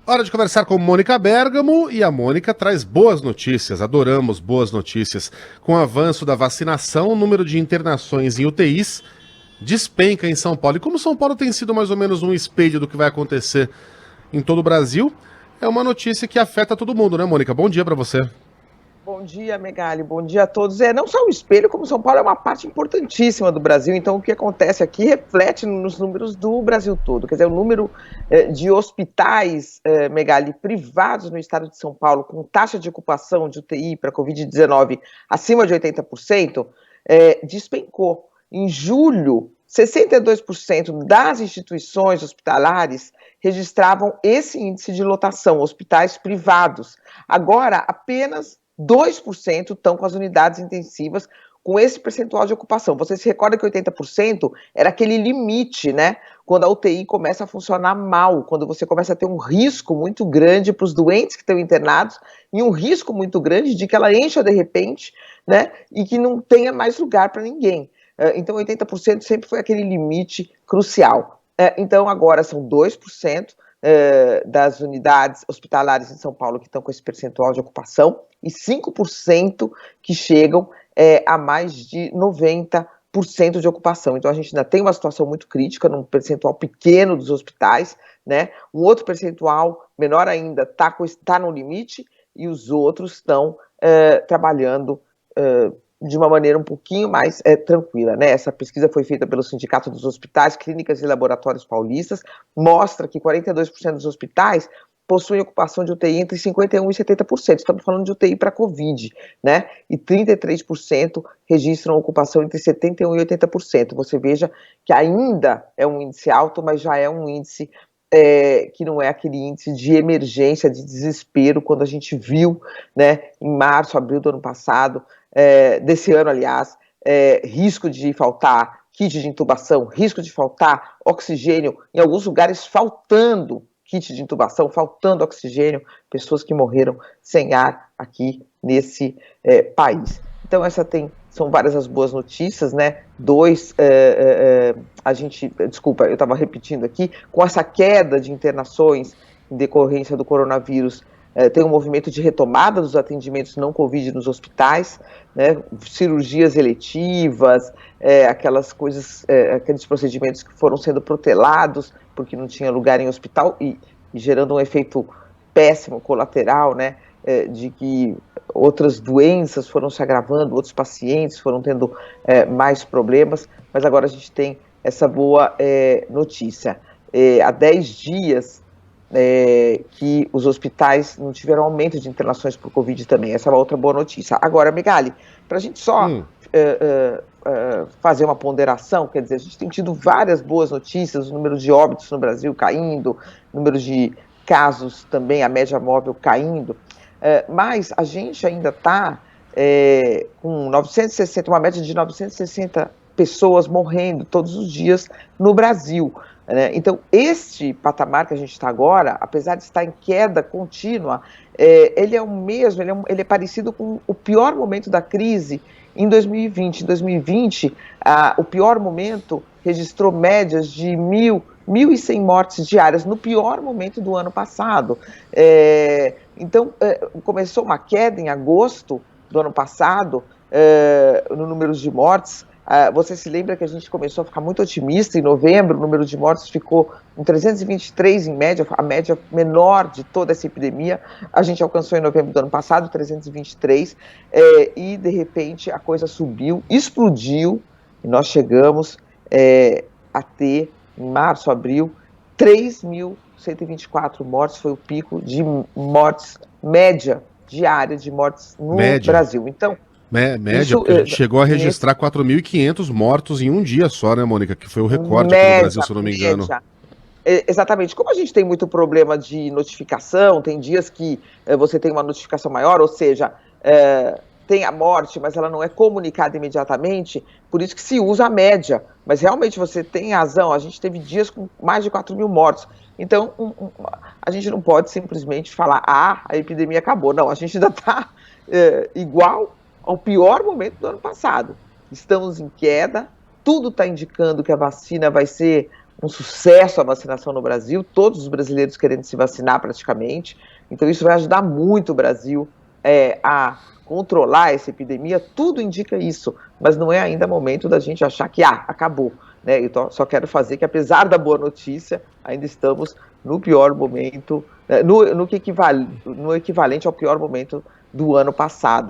Hora de conversar com Mônica Bergamo, e a Mônica traz boas notícias, adoramos boas notícias. Com o avanço da vacinação, o número de internações em UTIs despenca em São Paulo. E como São Paulo tem sido mais ou menos um espelho do que vai acontecer em todo o Brasil, é uma notícia que afeta todo mundo, né, Mônica? Bom dia para você. Bom dia, Megali, bom dia a todos. Não só o espelho, como São Paulo é uma parte importantíssima do Brasil, então o que acontece aqui reflete nos números do Brasil todo. Quer dizer, o número de hospitais, Megali, privados no estado de São Paulo, com taxa de ocupação de UTI para Covid-19 acima de 80%, despencou. Em julho, 62% das instituições hospitalares registravam esse índice de lotação, hospitais privados. Agora, apenas 2% estão com as unidades intensivas com esse percentual de ocupação. Você se recorda que 80% era aquele limite, né? Quando a UTI começa a funcionar mal, quando você começa a ter um risco muito grande para os doentes que estão internados e um risco muito grande de que ela encha de repente, né? E que não tenha mais lugar para ninguém. Então, 80% sempre foi aquele limite crucial. Então, agora são 2%. Das unidades hospitalares em São Paulo que estão com esse percentual de ocupação e 5% que chegam a mais de 90% de ocupação. Então, a gente ainda tem uma situação muito crítica num percentual pequeno dos hospitais, né? Um outro percentual menor ainda está no limite e os outros estão trabalhando de uma maneira um pouquinho mais tranquila, né? Essa pesquisa foi feita pelo Sindicato dos Hospitais, Clínicas e Laboratórios Paulistas, mostra que 42% dos hospitais possuem ocupação de UTI entre 51% e 70%. Estamos falando de UTI para Covid, né? E 33% registram ocupação entre 71% e 80%. Você veja que ainda é um índice alto, mas já é um índice que não é aquele índice de emergência, de desespero, quando a gente viu, né, em março, abril do ano passado, desse ano, aliás, risco de faltar kit de intubação, risco de faltar oxigênio, em alguns lugares faltando kit de intubação, faltando oxigênio, pessoas que morreram sem ar aqui nesse país. Então, são várias as boas notícias, né? Desculpa, eu estava repetindo aqui, com essa queda de internações em decorrência do coronavírus, tem um movimento de retomada dos atendimentos não Covid nos hospitais, né? Cirurgias eletivas, aqueles procedimentos que foram sendo protelados porque não tinha lugar em hospital e gerando um efeito péssimo colateral, né? De que outras doenças foram se agravando, outros pacientes foram tendo mais problemas, mas agora a gente tem essa boa notícia. Há 10 dias que os hospitais não tiveram aumento de internações por Covid também, essa é uma outra boa notícia. Agora, Megali, para a gente só fazer uma ponderação, quer dizer, a gente tem tido várias boas notícias, o número de óbitos no Brasil caindo, o número de casos também, a média móvel caindo, mas a gente ainda está com 960, uma média de 960 pessoas morrendo todos os dias no Brasil. Né? Então, este patamar que a gente está agora, apesar de estar em queda contínua, ele é o mesmo, ele é parecido com o pior momento da crise em 2020. Em 2020, o pior momento registrou médias de 1.100 mortes diárias, no pior momento do ano passado. Então, começou uma queda em agosto do ano passado, no número de mortes. Você se lembra que a gente começou a ficar muito otimista em novembro, o número de mortes ficou em 323 em média, a média menor de toda essa epidemia. A gente alcançou em novembro do ano passado 323, e de repente a coisa subiu, explodiu, e nós chegamos a ter, em março, abril, 3.124 mortes, foi o pico de mortes média diária de mortes no Brasil. Então, média, porque a gente chegou a registrar 4.500 mortos em um dia só, né, Mônica? Que foi o recorde aqui no Brasil, se eu não me engano. Exatamente. Como a gente tem muito problema de notificação, tem dias que você tem uma notificação maior, ou seja, tem a morte, mas ela não é comunicada imediatamente, por isso que se usa a média. Mas realmente você tem razão, a gente teve dias com mais de 4.000 mortos. Então, a gente não pode simplesmente falar, a epidemia acabou. Não, a gente ainda está igual ao pior momento do ano passado. Estamos em queda, tudo está indicando que a vacina vai ser um sucesso a vacinação no Brasil, todos os brasileiros querendo se vacinar praticamente, então isso vai ajudar muito o Brasil a controlar essa epidemia, tudo indica isso, mas não é ainda momento da gente achar que acabou, né? Eu só quero fazer que, apesar da boa notícia, ainda estamos no pior momento, no equivalente ao pior momento do ano passado.